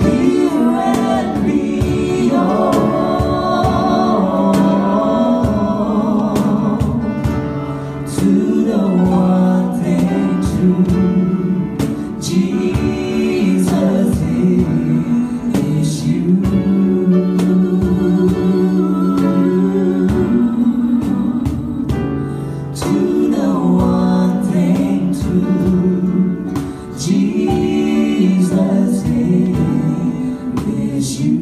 Here and be is you.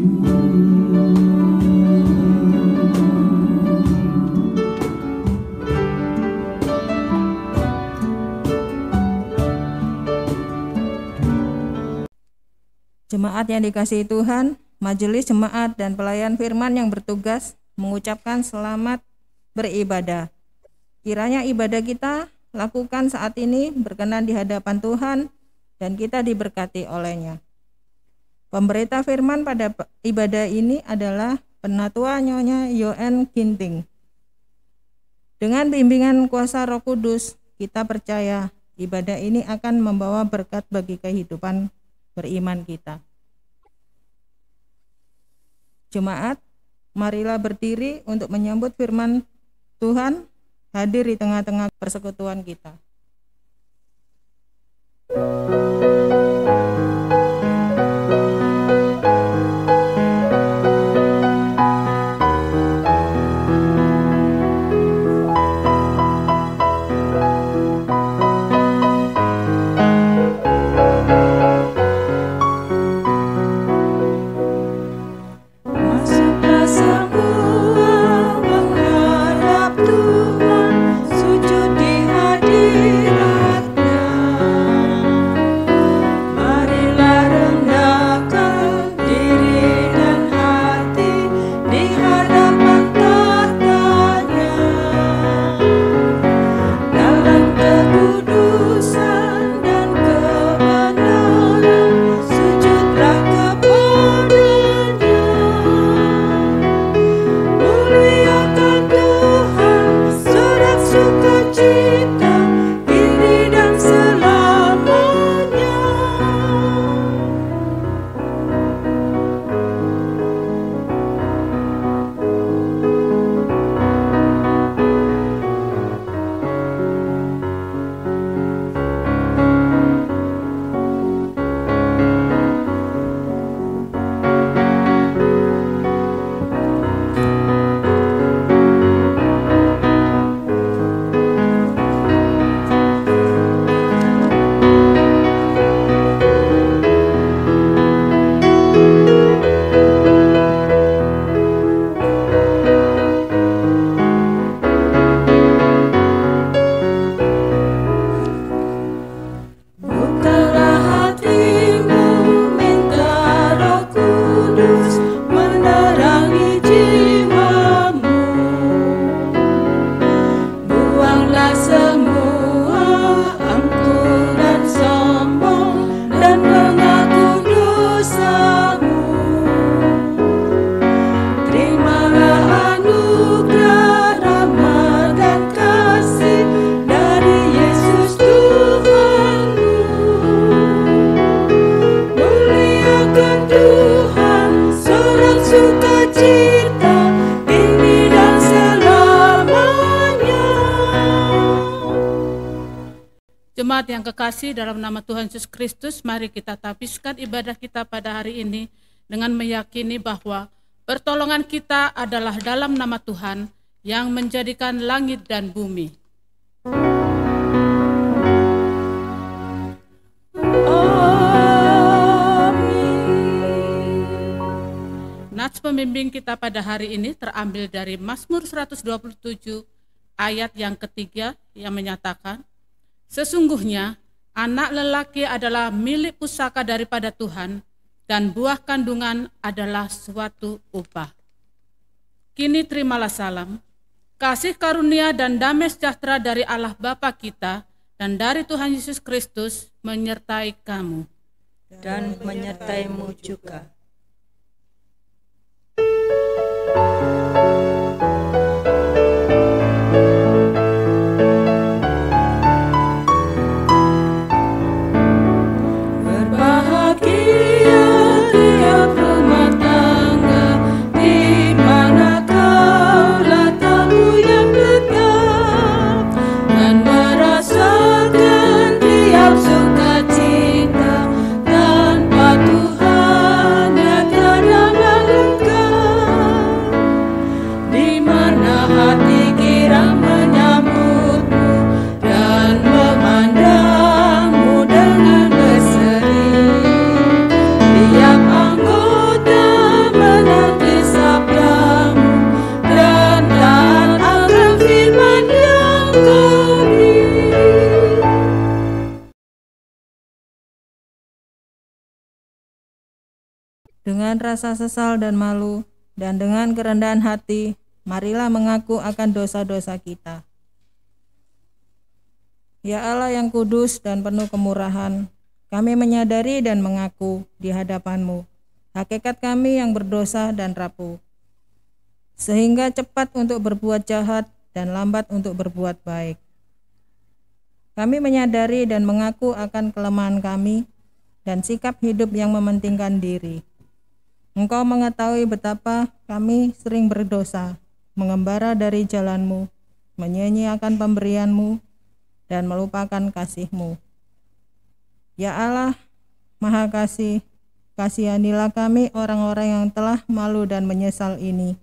Jemaat yang dikasihi Tuhan, majelis jemaat dan pelayan firman yang bertugas mengucapkan selamat beribadah. Kiranya ibadah kita lakukan saat ini berkenan di hadapan Tuhan dan kita diberkati oleh-Nya. Pemberita firman pada ibadah ini adalah Penatua Nyonya Yoen Ginting. Dengan bimbingan kuasa Roh Kudus, kita percaya ibadah ini akan membawa berkat bagi kehidupan beriman kita. Jemaat, marilah berdiri untuk menyambut firman Tuhan hadir di tengah-tengah persekutuan kita. Jemaat yang kekasih dalam nama Tuhan Yesus Kristus, mari kita tapiskan ibadah kita pada hari ini dengan meyakini bahwa pertolongan kita adalah dalam nama Tuhan yang menjadikan langit dan bumi. Nats pembimbing kita pada hari ini terambil dari Mazmur 127 ayat yang ketiga yang menyatakan, sesungguhnya anak lelaki adalah milik pusaka daripada Tuhan, dan buah kandungan adalah suatu upah. Kini terimalah salam, kasih karunia dan damai sejahtera dari Allah Bapa kita dan dari Tuhan Yesus Kristus menyertai kamu. Dan menyertaimu juga. Sukacita tanpa Tuhan dengan rasa sesal dan malu, dan dengan kerendahan hati, marilah mengaku akan dosa-dosa kita. Ya Allah yang kudus dan penuh kemurahan, kami menyadari dan mengaku di hadapan-Mu hakikat kami yang berdosa dan rapuh, sehingga cepat untuk berbuat jahat dan lambat untuk berbuat baik. Kami menyadari dan mengaku akan kelemahan kami dan sikap hidup yang mementingkan diri. Engkau mengetahui betapa kami sering berdosa, mengembara dari jalan-Mu, menyia-nyiakan pemberian-Mu, dan melupakan kasih-Mu. Ya Allah, Maha Kasih, kasihanilah kami orang-orang yang telah malu dan menyesal ini,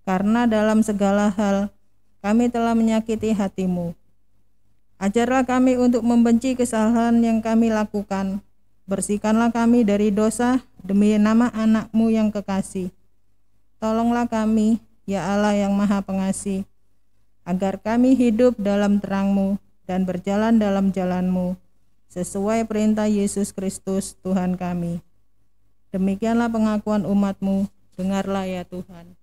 karena dalam segala hal kami telah menyakiti hati-Mu. Ajarlah kami untuk membenci kesalahan yang kami lakukan. Bersihkanlah kami dari dosa demi nama anak-Mu yang kekasih. Tolonglah kami, ya Allah yang Maha Pengasih, agar kami hidup dalam terang-Mu dan berjalan dalam jalan-Mu, sesuai perintah Yesus Kristus Tuhan kami. Demikianlah pengakuan umat-Mu, dengarlah ya Tuhan.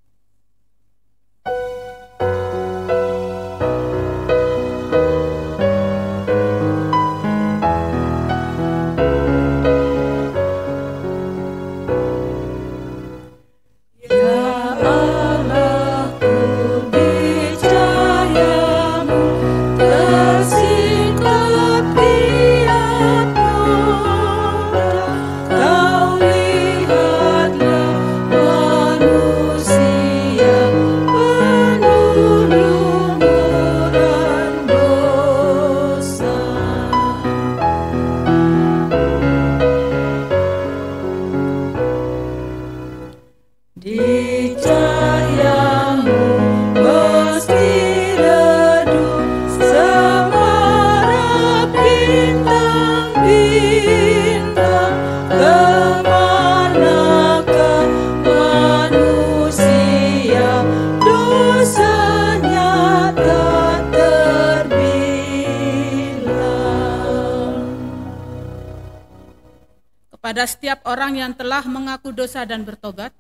Kepada setiap orang yang telah mengaku dosa dan bertobat,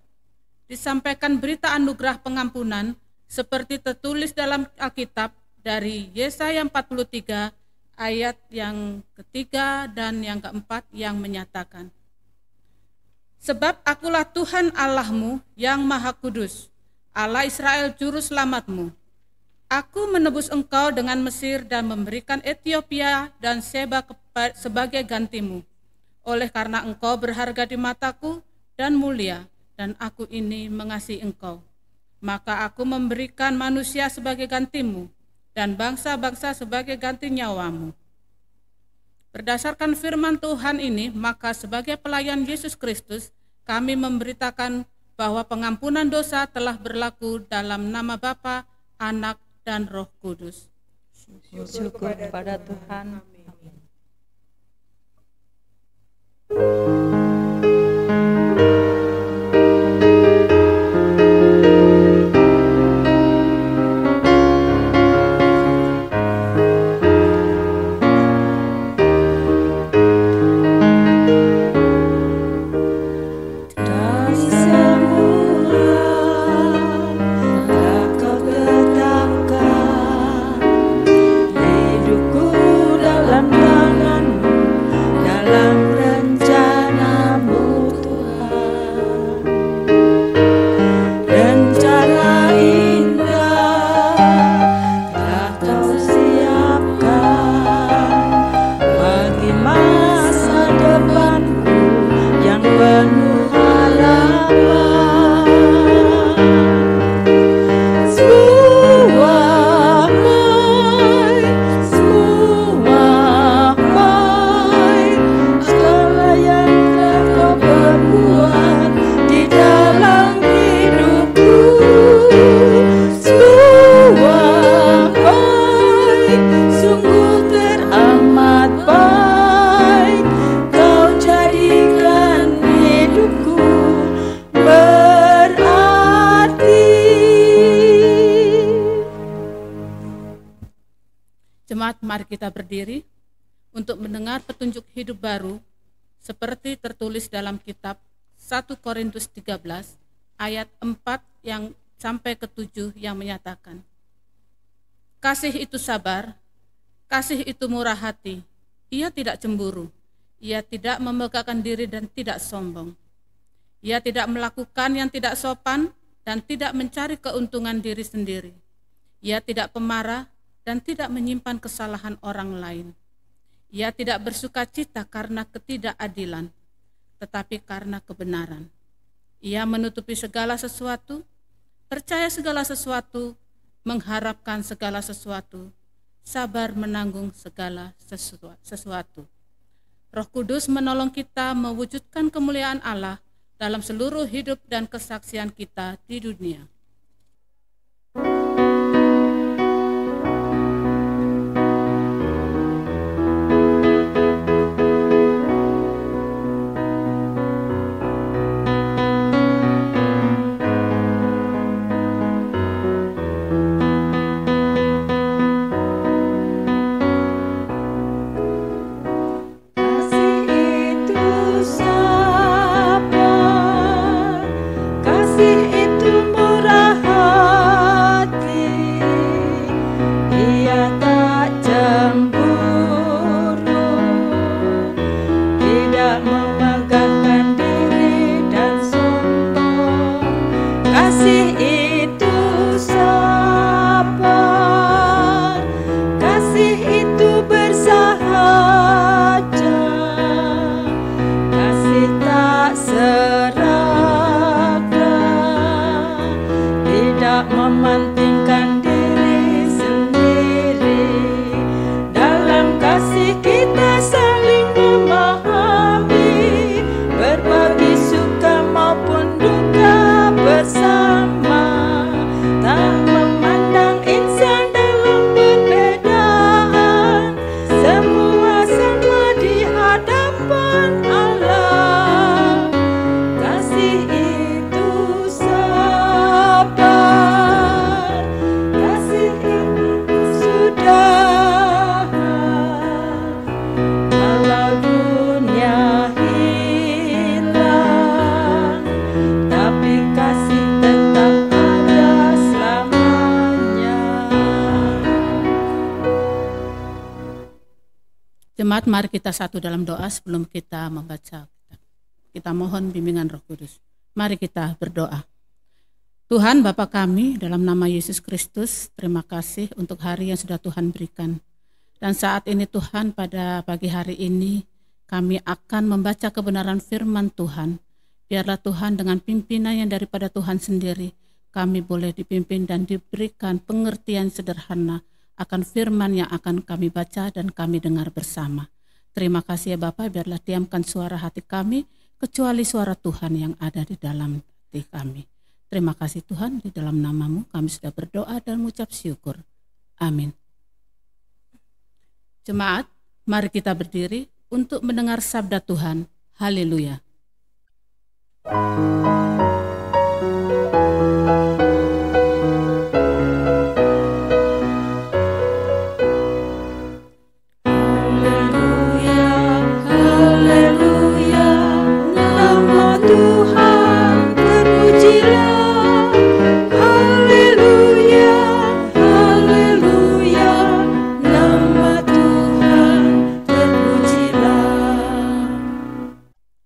disampaikan berita anugerah pengampunan seperti tertulis dalam Alkitab dari Yesaya 43 ayat yang ketiga dan yang keempat yang menyatakan, sebab akulah Tuhan Allahmu yang Maha Kudus, Allah Israel Juru Selamatmu. Aku menebus engkau dengan Mesir dan memberikan Etiopia dan Seba sebagai gantimu. Oleh karena engkau berharga di mataku dan mulia, dan aku ini mengasihi engkau, maka aku memberikan manusia sebagai gantimu, dan bangsa-bangsa sebagai ganti nyawamu. Berdasarkan firman Tuhan ini, maka sebagai pelayan Yesus Kristus, kami memberitakan bahwa pengampunan dosa telah berlaku dalam nama Bapa, Anak, dan Roh Kudus. Syukur kepada Tuhan. Jemaat, mari kita berdiri untuk mendengar petunjuk hidup baru seperti tertulis dalam kitab 1 Korintus 13 ayat 4 yang sampai ke 7 yang menyatakan, kasih itu sabar, kasih itu murah hati, ia tidak cemburu, ia tidak memegahkan diri dan tidak sombong. Ia tidak melakukan yang tidak sopan dan tidak mencari keuntungan diri sendiri. Ia tidak pemarah dan tidak menyimpan kesalahan orang lain. Ia tidak bersukacita karena ketidakadilan, tetapi karena kebenaran. Ia menutupi segala sesuatu, percaya segala sesuatu, mengharapkan segala sesuatu, sabar menanggung segala sesuatu. Roh Kudus menolong kita mewujudkan kemuliaan Allah dalam seluruh hidup dan kesaksian kita di dunia. Jemaat, mari kita satu dalam doa sebelum kita membaca. Kita mohon bimbingan Roh Kudus. Mari kita berdoa. Tuhan Bapa kami, dalam nama Yesus Kristus, terima kasih untuk hari yang sudah Tuhan berikan. Dan saat ini Tuhan, pada pagi hari ini, kami akan membaca kebenaran firman Tuhan. Biarlah Tuhan dengan pimpinan yang daripada Tuhan sendiri, kami boleh dipimpin dan diberikan pengertian sederhana akan firman yang akan kami baca dan kami dengar bersama. Terima kasih ya Bapak, biarlah diamkan suara hati kami, kecuali suara Tuhan yang ada di dalam hati kami. Terima kasih Tuhan, di dalam nama-Mu kami sudah berdoa dan mengucap syukur. Amin. Jemaat, mari kita berdiri untuk mendengar sabda Tuhan. Haleluya.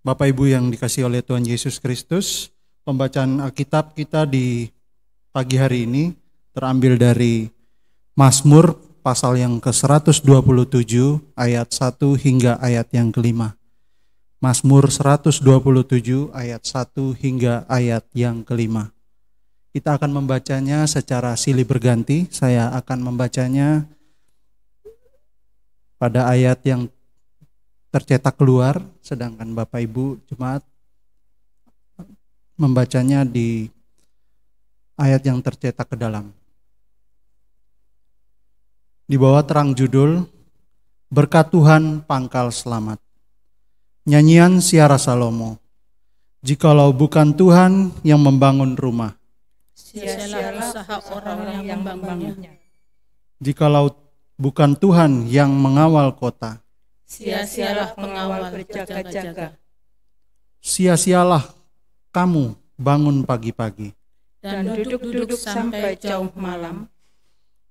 Bapak Ibu yang dikasihi oleh Tuhan Yesus Kristus, pembacaan Alkitab kita di pagi hari ini terambil dari Mazmur pasal yang ke-127 ayat 1 hingga ayat yang ke-5. Mazmur 127 ayat 1 hingga ayat yang ke-5. Kita akan membacanya secara silih berganti. Saya akan membacanya pada ayat yang tercetak keluar, sedangkan Bapak Ibu jemaat membacanya di ayat yang tercetak ke dalam. Di bawah terang judul, Berkat Tuhan Pangkal Selamat. Nyanyian Siara Salomo. Jikalau bukan Tuhan yang membangun rumah, sia-sialah usaha orang yang membangunnya. Jikalau bukan Tuhan yang mengawal kota, sia-sialah pengawal berjaga-jaga. Sia-sialah kamu bangun pagi-pagi dan duduk-duduk sampai jauh malam,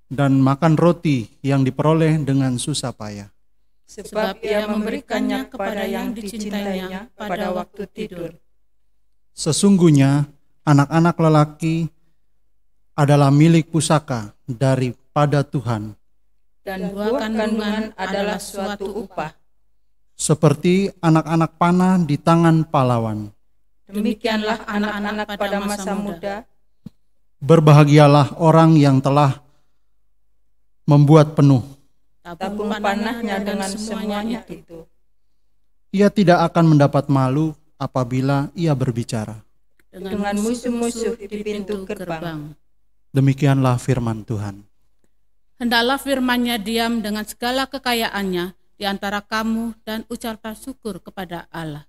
dan makan roti yang diperoleh dengan susah payah. sebab ia memberikannya kepada yang dicintainya pada waktu tidur. Sesungguhnya anak-anak lelaki adalah milik pusaka daripada Tuhan, Dan buah kandungan adalah suatu upah. seperti anak-anak panah di tangan pahlawan. Demikianlah anak-anak pada masa muda, Berbahagialah orang yang telah membuat penuh. tabung panahnya dengan semuanya itu. Ia tidak akan mendapat malu apabila ia berbicara. Dengan musuh-musuh di pintu gerbang. Demikianlah firman Tuhan. Hendaklah firman-Nya diam dengan segala kekayaannya di antara kamu dan ucaplah syukur kepada Allah.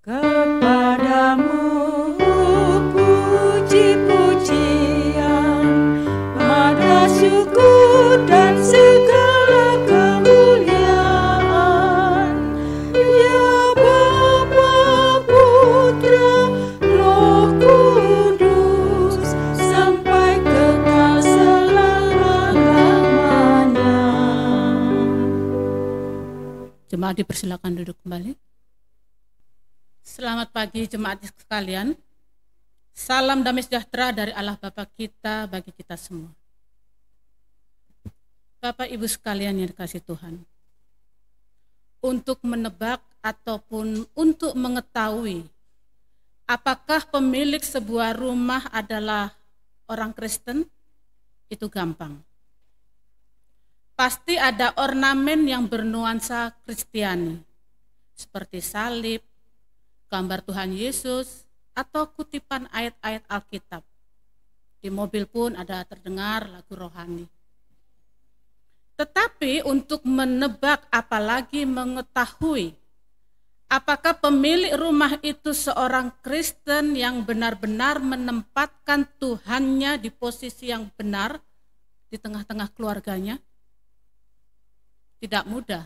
Kepadamu puji-pujian, mada syukur dan segala kemuliaan, ya Bapa, Putra, Roh Kudus, sampai kekal selama-lamanya. Jemaat dipersilakan duduk kembali. Selamat pagi jemaat sekalian. Salam damai sejahtera dari Allah Bapa kita bagi kita semua. Bapak Ibu sekalian yang dikasihi Tuhan. Untuk menebak ataupun untuk mengetahui apakah pemilik sebuah rumah adalah orang Kristen, itu gampang. Pasti ada ornamen yang bernuansa Kristiani, seperti salib, gambar Tuhan Yesus, atau kutipan ayat-ayat Alkitab. Di mobil pun ada terdengar lagu rohani. Tetapi untuk menebak apalagi mengetahui apakah pemilik rumah itu seorang Kristen yang benar-benar menempatkan Tuhannya di posisi yang benar di tengah-tengah keluarganya, tidak mudah.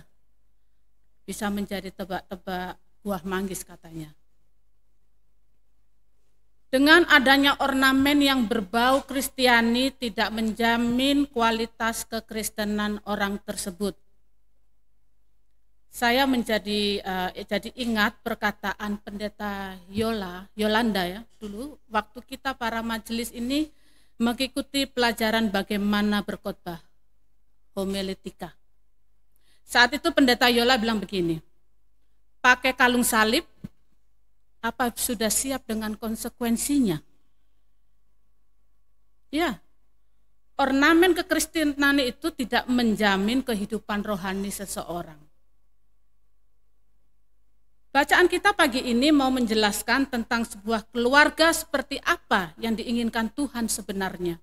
Bisa menjadi tebak-tebak buah manggis katanya. Dengan adanya ornamen yang berbau Kristiani tidak menjamin kualitas kekristenan orang tersebut. Saya jadi ingat perkataan pendeta Yolanda ya, dulu waktu kita para majelis ini mengikuti pelajaran bagaimana berkhotbah, homiletika. Saat itu pendeta Yola bilang begini, pakai kalung salib, apa sudah siap dengan konsekuensinya? Ya, ornamen kekristenan itu tidak menjamin kehidupan rohani seseorang. Bacaan kita pagi ini mau menjelaskan tentang sebuah keluarga seperti apa yang diinginkan Tuhan sebenarnya.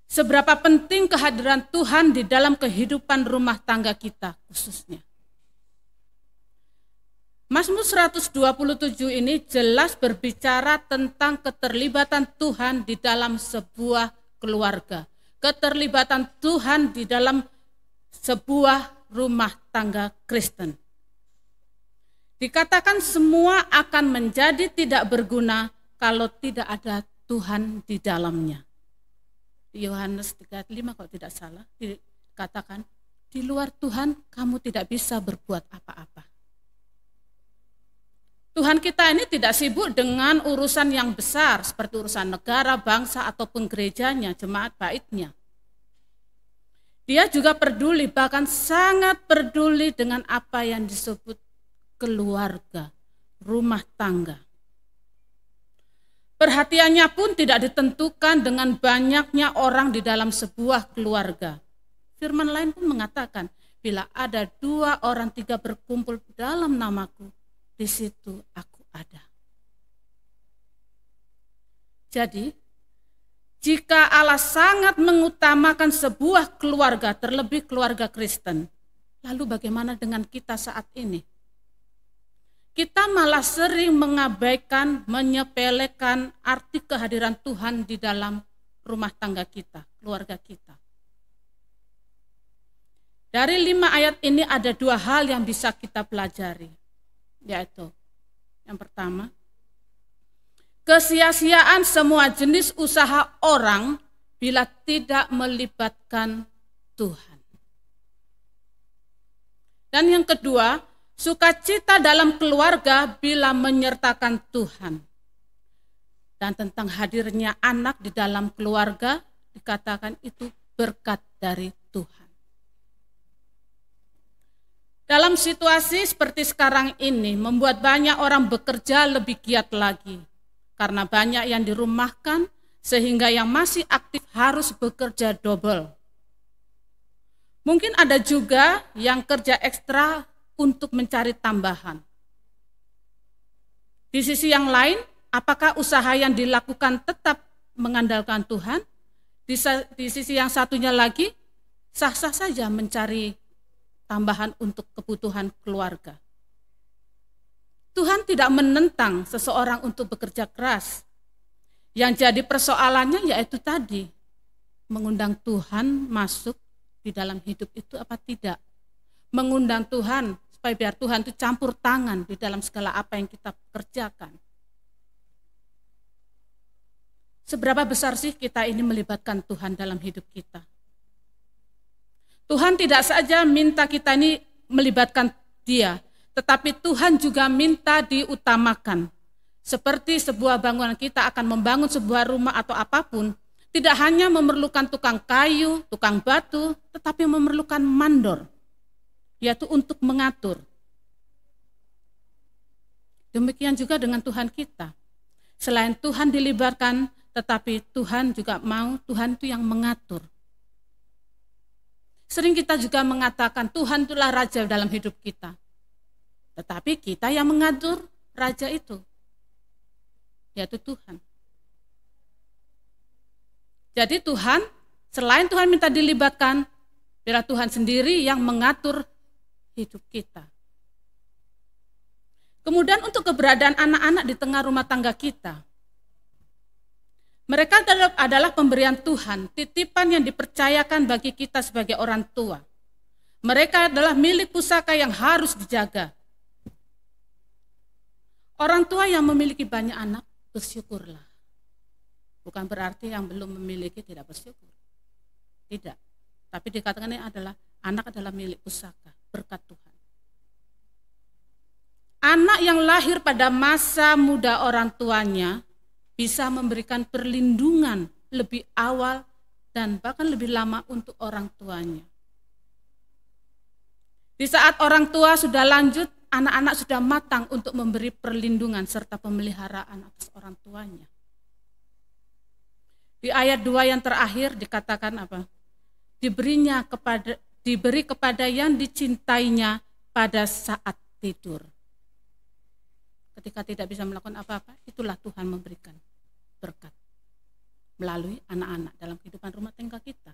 Seberapa penting kehadiran Tuhan di dalam kehidupan rumah tangga kita khususnya. Mazmur 127 ini jelas berbicara tentang keterlibatan Tuhan di dalam sebuah keluarga. Keterlibatan Tuhan di dalam sebuah rumah tangga Kristen. Dikatakan semua akan menjadi tidak berguna kalau tidak ada Tuhan di dalamnya. Yohanes 3:5 kalau tidak salah dikatakan, di luar Tuhan kamu tidak bisa berbuat apa-apa. Tuhan kita ini tidak sibuk dengan urusan yang besar seperti urusan negara, bangsa ataupun gerejanya, jemaat baitnya. Dia juga peduli, bahkan sangat peduli dengan apa yang disebut keluarga, rumah tangga. Perhatiannya pun tidak ditentukan dengan banyaknya orang di dalam sebuah keluarga. Firman lain pun mengatakan, bila ada 2 orang 3 berkumpul dalam namaku, di situ aku ada. Jadi, jika Allah sangat mengutamakan sebuah keluarga, terlebih keluarga Kristen, lalu bagaimana dengan kita saat ini? Kita malah sering mengabaikan, menyepelekan arti kehadiran Tuhan di dalam rumah tangga kita, keluarga kita. Dari 5 ayat ini ada 2 hal yang bisa kita pelajari, yaitu yang pertama, kesia-siaan semua jenis usaha orang bila tidak melibatkan Tuhan. Dan yang kedua, sukacita dalam keluarga bila menyertakan Tuhan. Dan tentang hadirnya anak di dalam keluarga dikatakan itu berkat dari Tuhan. Dalam situasi seperti sekarang ini membuat banyak orang bekerja lebih giat lagi. Karena banyak yang dirumahkan sehingga yang masih aktif harus bekerja double. Mungkin ada juga yang kerja ekstra untuk mencari tambahan. Di sisi yang lain, apakah usaha yang dilakukan tetap mengandalkan Tuhan? Di sisi yang satunya lagi, sah-sah saja mencari tambahan untuk kebutuhan keluarga. Tuhan tidak menentang seseorang untuk bekerja keras. Yang jadi persoalannya yaitu tadi, mengundang Tuhan masuk di dalam hidup itu apa tidak. Mengundang Tuhan supaya biar Tuhan itu campur tangan di dalam segala apa yang kita kerjakan. Seberapa besar sih kita ini melibatkan Tuhan dalam hidup kita? Tuhan tidak saja minta kita ini melibatkan Dia, tetapi Tuhan juga minta diutamakan. Seperti sebuah bangunan kita akan membangun sebuah rumah atau apapun, tidak hanya memerlukan tukang kayu, tukang batu, tetapi memerlukan mandor, yaitu untuk mengatur. Demikian juga dengan Tuhan kita. Selain Tuhan dilibatkan, tetapi Tuhan juga mau, Tuhan itu yang mengatur. Sering kita juga mengatakan Tuhan itulah raja dalam hidup kita. Tetapi kita yang mengatur raja itu, yaitu Tuhan. Jadi Tuhan, selain Tuhan minta dilibatkan, biarlah Tuhan sendiri yang mengatur hidup kita. Kemudian untuk keberadaan anak-anak di tengah rumah tangga kita. Mereka adalah pemberian Tuhan, titipan yang dipercayakan bagi kita sebagai orang tua. Mereka adalah milik pusaka yang harus dijaga. Orang tua yang memiliki banyak anak, bersyukurlah. Bukan berarti yang belum memiliki tidak bersyukur. Tidak. Tapi dikatakan ini adalah, anak adalah milik pusaka, berkat Tuhan. Anak yang lahir pada masa muda orang tuanya, bisa memberikan perlindungan lebih awal dan bahkan lebih lama untuk orang tuanya. Di saat orang tua sudah lanjut, anak-anak sudah matang untuk memberi perlindungan serta pemeliharaan atas orang tuanya. Di ayat 2 yang terakhir dikatakan apa? Diberi kepada yang dicintainya pada saat tidur. Ketika tidak bisa melakukan apa-apa, itulah Tuhan memberikan berkat melalui anak-anak dalam kehidupan rumah tangga kita.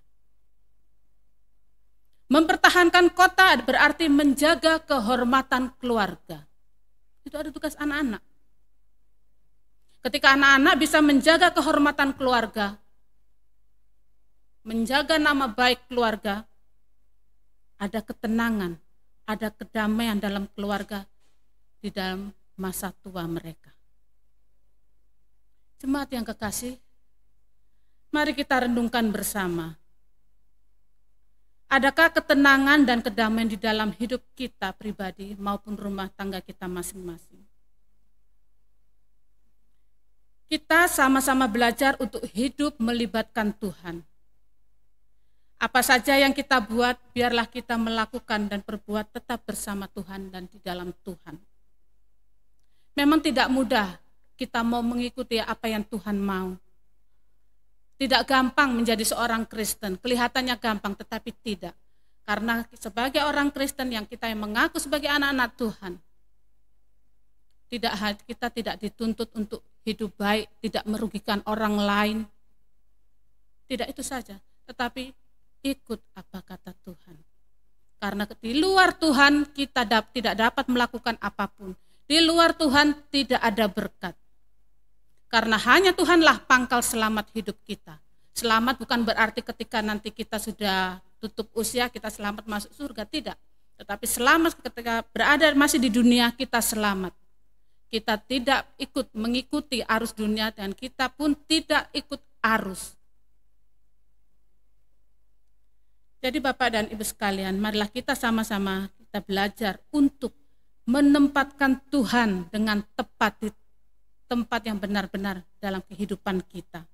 Mempertahankan kota berarti menjaga kehormatan keluarga. Itu ada tugas anak-anak. Ketika anak-anak bisa menjaga kehormatan keluarga, menjaga nama baik keluarga, ada ketenangan, ada kedamaian dalam keluarga di dalam masa tua mereka. Jemaat yang kekasih, mari kita renungkan bersama. Adakah ketenangan dan kedamaian di dalam hidup kita pribadi maupun rumah tangga kita masing-masing? Kita sama-sama belajar untuk hidup melibatkan Tuhan. Apa saja yang kita buat, biarlah kita melakukan dan berbuat tetap bersama Tuhan dan di dalam Tuhan. Memang tidak mudah kita mau mengikuti apa yang Tuhan mau. Tidak gampang menjadi seorang Kristen, kelihatannya gampang tetapi tidak. Karena sebagai orang Kristen yang kita yang mengaku sebagai anak-anak Tuhan, kita tidak dituntut untuk hidup baik, tidak merugikan orang lain. Tidak itu saja, tetapi ikut apa kata Tuhan. Karena di luar Tuhan kita tidak dapat melakukan apapun. Di luar Tuhan tidak ada berkat. Karena hanya Tuhanlah pangkal selamat hidup kita. Selamat bukan berarti ketika nanti kita sudah tutup usia kita selamat masuk surga, tidak. Tetapi selamat ketika berada masih di dunia kita selamat. Kita tidak mengikuti arus dunia dan kita pun tidak ikut arus. Jadi Bapak dan Ibu sekalian, marilah kita sama-sama kita belajar untuk menempatkan Tuhan dengan tepat di tempat yang benar-benar dalam kehidupan kita.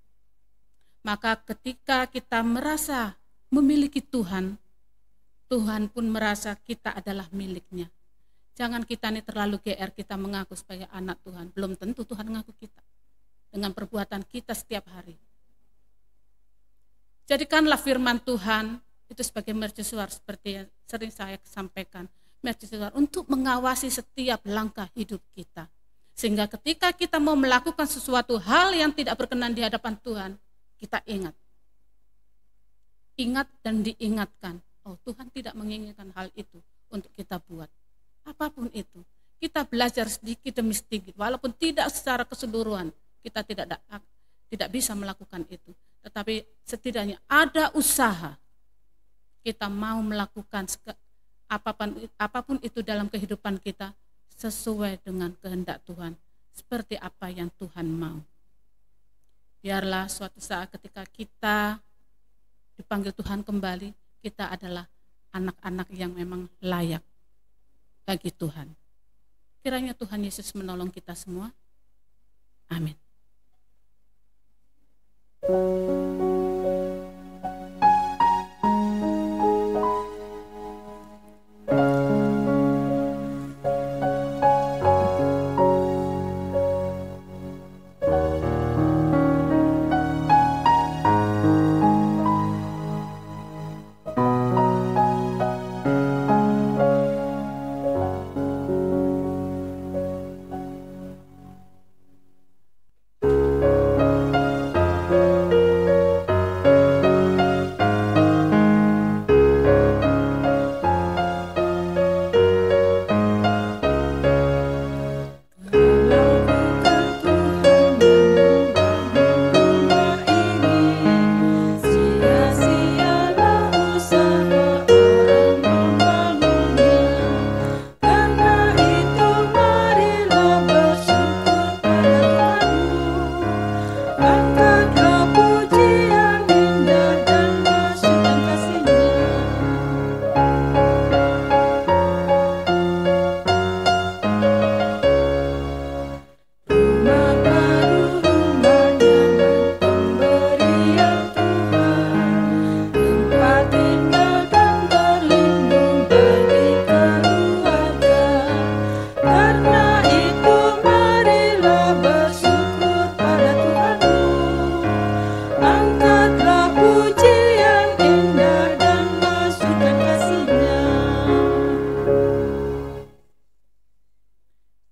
Maka ketika kita merasa memiliki Tuhan, Tuhan pun merasa kita adalah miliknya. Jangan kita ini terlalu GR kita mengaku sebagai anak Tuhan. Belum tentu Tuhan mengaku kita dengan perbuatan kita setiap hari. Jadikanlah firman Tuhan itu sebagai mercusuar seperti yang sering saya sampaikan. Mercusuar untuk mengawasi setiap langkah hidup kita. Sehingga ketika kita mau melakukan sesuatu hal yang tidak berkenan di hadapan Tuhan, kita ingat dan diingatkan, oh Tuhan tidak menginginkan hal itu untuk kita buat. Apapun itu, kita belajar sedikit demi sedikit, walaupun tidak secara keseluruhan, kita tidak bisa melakukan itu. Tetapi setidaknya ada usaha, kita mau melakukan apapun itu dalam kehidupan kita, sesuai dengan kehendak Tuhan, seperti apa yang Tuhan mau. Biarlah suatu saat ketika kita dipanggil Tuhan kembali, kita adalah anak-anak yang memang layak bagi Tuhan. Kiranya Tuhan Yesus menolong kita semua. Amin.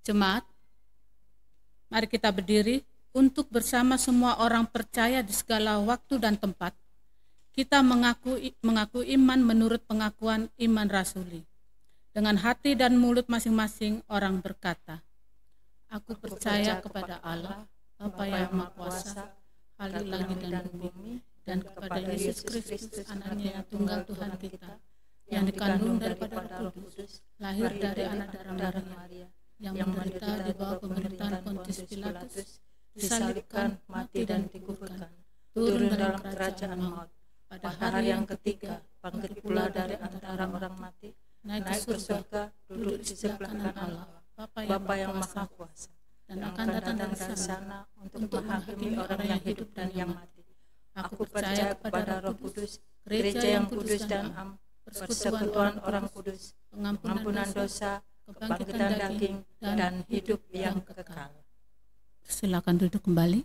Jemaat, mari kita berdiri untuk bersama semua orang percaya di segala waktu dan tempat. Kita mengaku iman menurut pengakuan iman rasuli. Dengan hati dan mulut masing-masing orang berkata, aku percaya kepada Allah, Bapa yang Maha Kuasa, Khalik langit dan bumi, dan kepada Yesus Kristus, anaknya yang tunggal Tuhan kita, yang dikandung daripada Roh Kudus, lahir dari anak darah Maria, yang menderita di bawah pemerintahan Pontius Pilatus, disalibkan, mati dan dikuburkan, turun dalam kerajaan maut. Pada hari yang ketiga, bangkit pula dari antara orang mati, naik ke surga, duduk di sebelah kanan Allah, Bapa yang Maha Kuasa, dan akan datang dari sana untuk menghakimi orang yang hidup dan yang mati. Aku percaya kepada Roh Kudus, gereja yang kudus dan am, persekutuan orang kudus, pengampunan dosa, kebangkitan daging, dan hidup yang kekal. Silakan duduk kembali.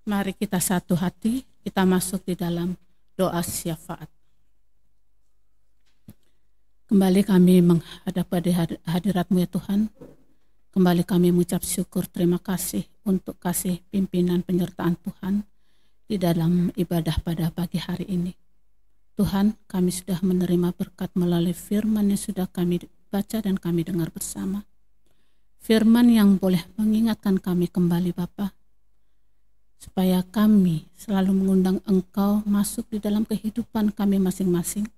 Mari kita satu hati, kita masuk di dalam doa syafaat. Kembali kami menghadap pada hadirat-Mu ya Tuhan. Kembali kami mengucap syukur, terima kasih untuk kasih pimpinan penyertaan Tuhan di dalam ibadah pada pagi hari ini. Tuhan, kami sudah menerima berkat melalui firman yang sudah kami baca dan kami dengar bersama. Firman yang boleh mengingatkan kami kembali Bapa, supaya kami selalu mengundang Engkau masuk di dalam kehidupan kami masing-masing,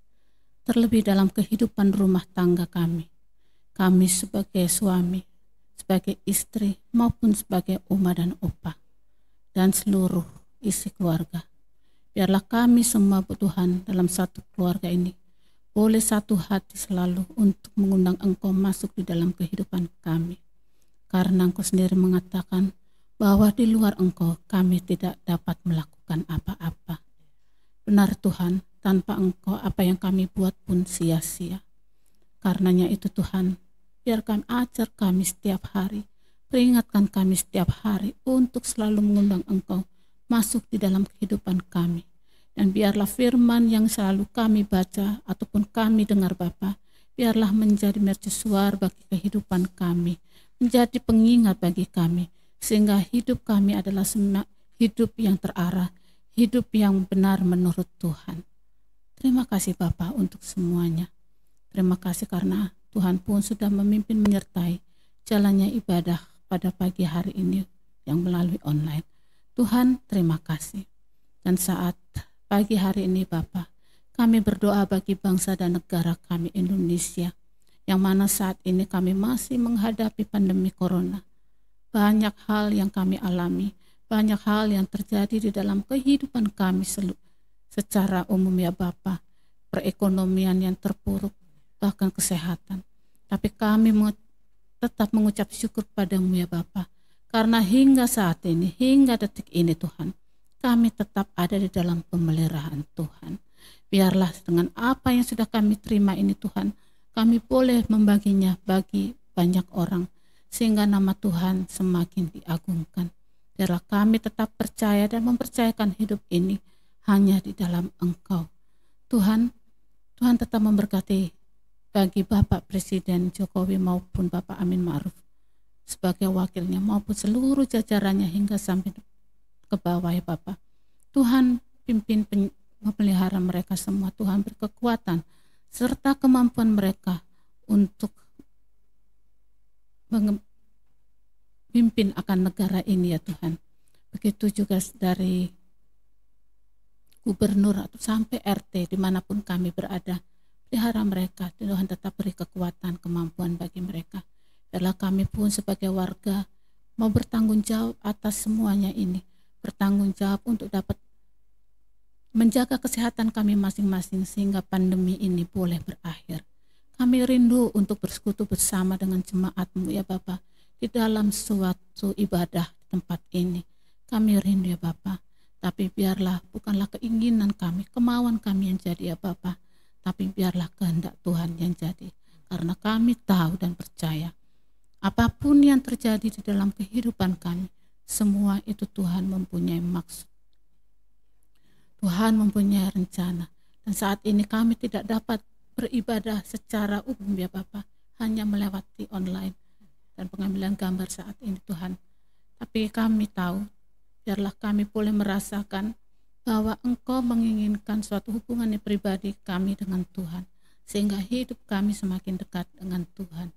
terlebih dalam kehidupan rumah tangga kami. Kami sebagai suami, sebagai istri, maupun sebagai oma dan opa, dan seluruh isi keluarga. Biarlah kami semua Tuhan dalam satu keluarga ini boleh satu hati selalu untuk mengundang Engkau masuk di dalam kehidupan kami. Karena Engkau sendiri mengatakan bahwa di luar Engkau kami tidak dapat melakukan apa-apa. Benar Tuhan, tanpa Engkau apa yang kami buat pun sia-sia. Karenanya itu Tuhan, biar kami ajar kami setiap hari, peringatkan kami setiap hari untuk selalu mengundang Engkau masuk di dalam kehidupan kami. Dan biarlah firman yang selalu kami baca ataupun kami dengar Bapa, biarlah menjadi mercusuar bagi kehidupan kami, menjadi pengingat bagi kami, sehingga hidup kami adalah hidup yang terarah, hidup yang benar menurut Tuhan. Terima kasih Bapa untuk semuanya. Terima kasih karena Tuhan pun sudah memimpin menyertai jalannya ibadah pada pagi hari ini yang melalui online. Tuhan, terima kasih. Dan saat pagi hari ini Bapa, kami berdoa bagi bangsa dan negara kami Indonesia, yang mana saat ini kami masih menghadapi pandemi corona. Banyak hal yang kami alami, banyak hal yang terjadi di dalam kehidupan kami secara umum ya Bapa. Perekonomian yang terpuruk, bahkan kesehatan. Tapi kami tetap mengucap syukur padamu ya Bapa. Karena hingga saat ini, hingga detik ini Tuhan, kami tetap ada di dalam pemeliharaan Tuhan. Biarlah dengan apa yang sudah kami terima ini Tuhan, kami boleh membaginya bagi banyak orang, sehingga nama Tuhan semakin diagungkan. Biarlah kami tetap percaya dan mempercayakan hidup ini hanya di dalam Engkau. Tuhan tetap memberkati bagi Bapak Presiden Jokowi maupun Bapak Amin Ma'ruf sebagai wakilnya maupun seluruh jajarannya hingga sampai ke bawah ya Bapak. Tuhan pimpin memelihara mereka semua. Tuhan beri kekuatan serta kemampuan mereka untuk memimpin akan negara ini ya Tuhan. Begitu juga dari gubernur atau sampai RT dimanapun kami berada, pelihara mereka. Tuhan tetap beri kekuatan, kemampuan bagi mereka. Biarlah kami pun sebagai warga mau bertanggung jawab atas semuanya ini, bertanggung jawab untuk dapat menjaga kesehatan kami masing-masing sehingga pandemi ini boleh berakhir. Kami rindu untuk bersekutu bersama dengan jemaat-Mu ya Bapa di dalam suatu ibadah di tempat ini. Kami rindu ya Bapa, tapi biarlah bukanlah keinginan kami, kemauan kami yang jadi ya Bapa, tapi biarlah kehendak Tuhan yang jadi. Karena kami tahu dan percaya apapun yang terjadi di dalam kehidupan kami, semua itu Tuhan mempunyai maksud. Tuhan mempunyai rencana. Dan saat ini kami tidak dapat beribadah secara umum ya Bapak, hanya melewati online dan pengambilan gambar saat ini Tuhan. Tapi kami tahu, biarlah kami boleh merasakan bahwa Engkau menginginkan suatu hubungan pribadi kami dengan Tuhan, sehingga hidup kami semakin dekat dengan Tuhan.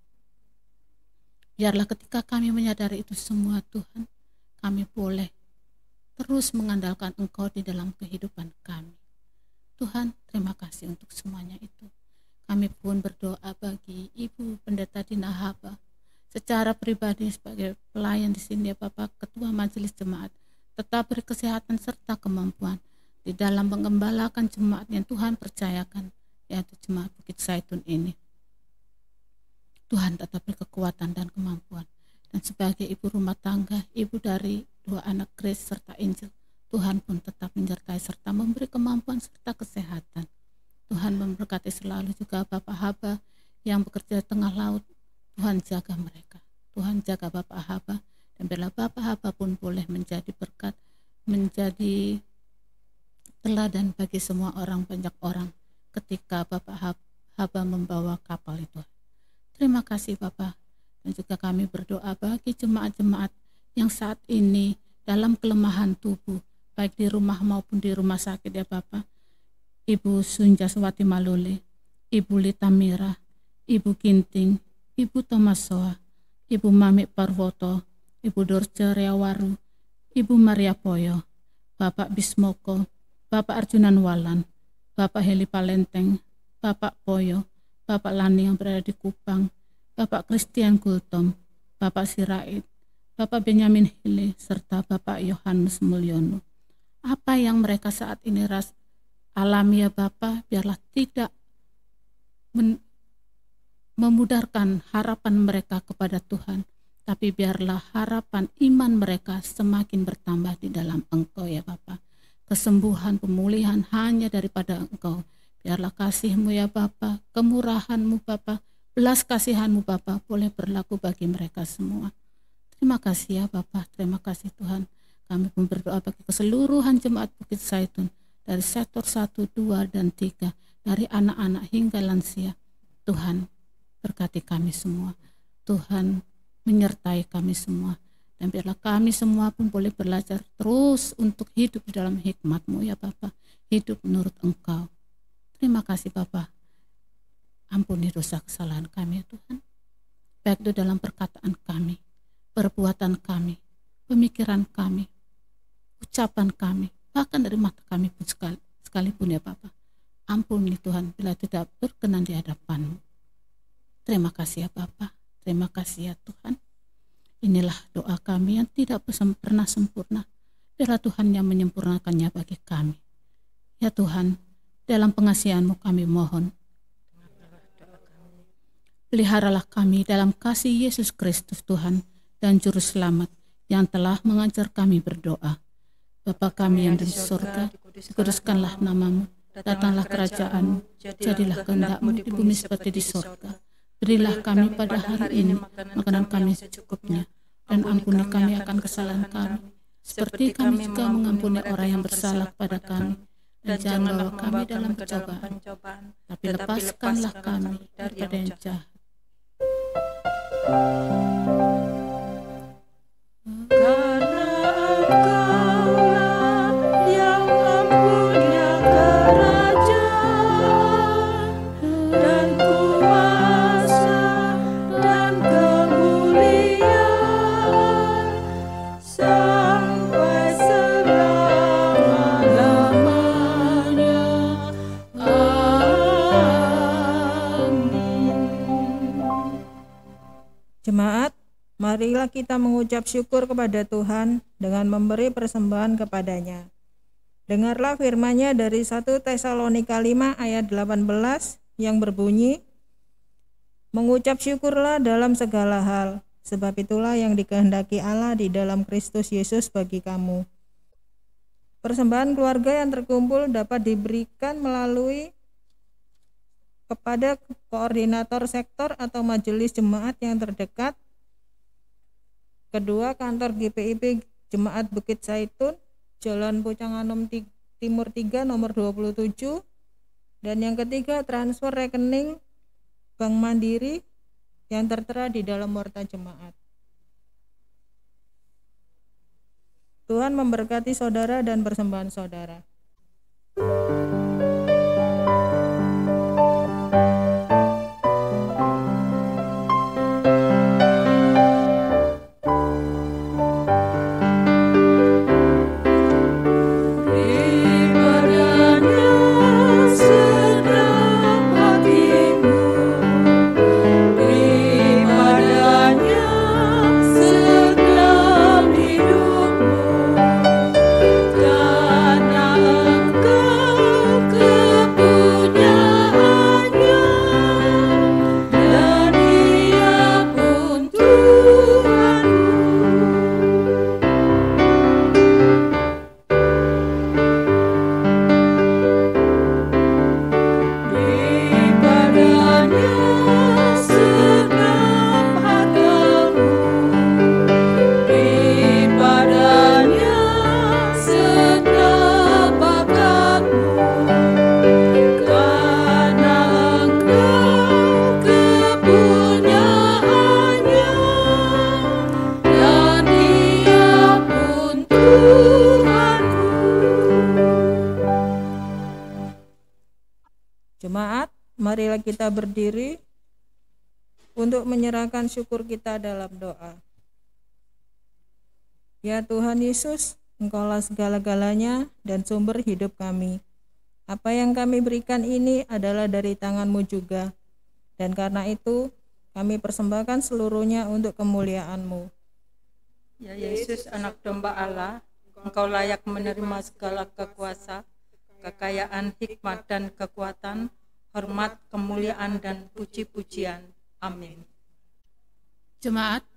Biarlah ketika kami menyadari itu semua Tuhan, kami boleh terus mengandalkan Engkau di dalam kehidupan kami. Tuhan, terima kasih untuk semuanya itu. Kami pun berdoa bagi Ibu Pendeta Dina Haba secara pribadi sebagai pelayan di sini ya Bapak, Ketua Majelis Jemaat, tetap beri kesehatan serta kemampuan di dalam mengembalakan jemaat yang Tuhan percayakan, yaitu Jemaat Bukit Zaitun ini. Tuhan tetap beri kekuatan dan kemampuan. Dan sebagai ibu rumah tangga, ibu dari 2 anak Grace serta Angel, Tuhan pun tetap menyertai serta memberi kemampuan serta kesehatan. Tuhan memberkati selalu juga Bapak Haba yang bekerja di tengah laut. Tuhan jaga mereka. Tuhan jaga Bapak Haba, dan bila Bapak Haba pun boleh menjadi berkat, menjadi teladan bagi semua orang, banyak orang ketika Bapak Haba membawa kapal itu. Terima kasih Bapak. Dan juga kami berdoa bagi jemaat-jemaat yang saat ini dalam kelemahan tubuh, baik di rumah maupun di rumah sakit ya Bapak. Ibu Sunjaswati Malole, Ibu Lita Mira, Ibu Ginting, Ibu Tomasoa, Ibu Mamik Parwoto, Ibu Dorce Reawaru, Ibu Maria Poyo, Bapak Bismoko, Bapak Arjunan Walan, Bapak Heli Palenteng, Bapak Poyo, Bapak Lani yang berada di Kupang, Bapak Christian Gultom, Bapak Sirait, Bapak Benyamin Hili, serta Bapak Yohanes Mulyono. Apa yang mereka saat ini alami ya Bapak, biarlah tidak memudarkan harapan mereka kepada Tuhan, tapi biarlah harapan iman mereka semakin bertambah di dalam Engkau ya Bapa. Kesembuhan, pemulihan hanya daripada Engkau. Biarlah kasih-Mu ya Bapa, kemurahan-Mu Bapa, belas kasihan-Mu Bapa boleh berlaku bagi mereka semua. Terima kasih ya Bapa, terima kasih Tuhan. Kami pun berdoa bagi keseluruhan jemaat Bukit Zaitun, dari sektor 1, 2, dan 3, dari anak-anak hingga lansia. Tuhan, berkati kami semua. Tuhan, menyertai kami semua. Dan biarlah kami semua pun boleh belajar terus untuk hidup di dalam hikmat-Mu ya Bapa. Hidup menurut Engkau. Terima kasih Bapa. Ampuni dosa kesalahan kami ya Tuhan. Baik itu dalam perkataan kami, perbuatan kami, pemikiran kami, ucapan kami, bahkan dari mata kami pun sekalipun ya Bapa. Ampuni Tuhan bila tidak berkenan di hadapan-Mu. Terima kasih ya Bapa. Terima kasih ya Tuhan. Inilah doa kami yang tidak pernah sempurna. Biarlah Tuhan yang menyempurnakannya bagi kami. Ya Tuhan, dalam pengasihan-Mu kami mohon. Peliharalah kami dalam kasih Yesus Kristus Tuhan dan Juru Selamat yang telah mengajar kami berdoa. Bapa kami yang di surga, dikuduskanlah nama-Mu, datanglah kerajaan-Mu, jadilah kehendak-Mu di bumi seperti di surga. Berilah kami pada hari ini makanan kami secukupnya, dan ampuni kami akan kesalahan kami, seperti kami juga mengampuni orang yang bersalah kepada kami. Dan jangan bawa kami dalam pencobaan, tapi lepaskanlah kami daripada yang jahat. Karena Engkaulah yang mempunyai kerajaan dan kuasa dan kemuliaan sampai selama-lamanya. Amin. Jemaat, marilah kita mengucap syukur kepada Tuhan dengan memberi persembahan kepadanya. Dengarlah firman-Nya dari 1 Tesalonika 5 ayat 18 yang berbunyi, mengucap syukurlah dalam segala hal, sebab itulah yang dikehendaki Allah di dalam Kristus Yesus bagi kamu. Persembahan keluarga yang terkumpul dapat diberikan melalui kepada koordinator sektor atau majelis jemaat yang terdekat. Kedua, kantor GPIP Jemaat Bukit Zaitun, Jalan Pucang Anom Timur 3 nomor 27. Dan yang ketiga, transfer rekening Bank Mandiri yang tertera di dalam warta jemaat. Tuhan memberkati saudara dan persembahan saudara. Jemaat, marilah kita berdiri untuk menyerahkan syukur kita dalam doa. Ya Tuhan Yesus, Engkaulah segala-galanya dan sumber hidup kami. Apa yang kami berikan ini adalah dari tangan-Mu juga. Dan karena itu, kami persembahkan seluruhnya untuk kemuliaan-Mu. Ya Yesus, anak domba Allah, Engkau layak menerima segala kekuasa, kekayaan, hikmat, dan kekuatan, hormat, kemuliaan, dan puji-pujian. Amin. Jemaat,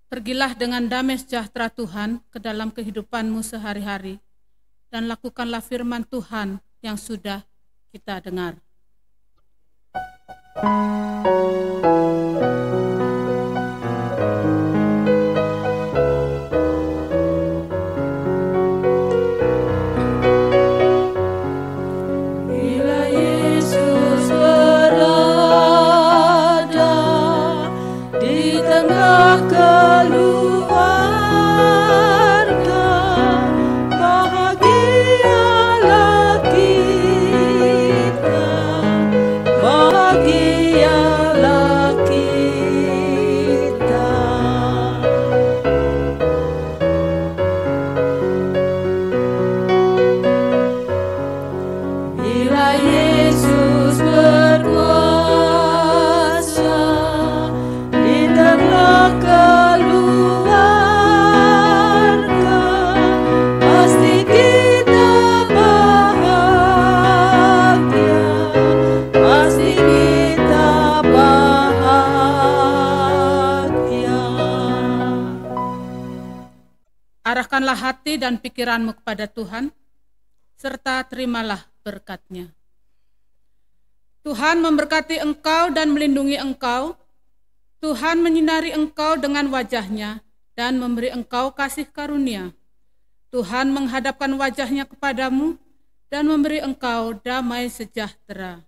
pergilah dengan damai sejahtera Tuhan ke dalam kehidupanmu sehari-hari, dan lakukanlah firman Tuhan yang sudah kita dengar. Bila Yesus berada di tengah keluarga, bahagialah kita, bahagialah kita. Bila Yesus berkuasa di tengah keluarga, pasti kita bahagia, pasti kita bahagia. Arahkanlah hati dan pikiranmu kepada Tuhan, serta terimalah berkat-Nya. Tuhan memberkati engkau dan melindungi engkau. Tuhan menyinari engkau dengan wajah-Nya dan memberi engkau kasih karunia. Tuhan menghadapkan wajah-Nya kepadamu dan memberi engkau damai sejahtera.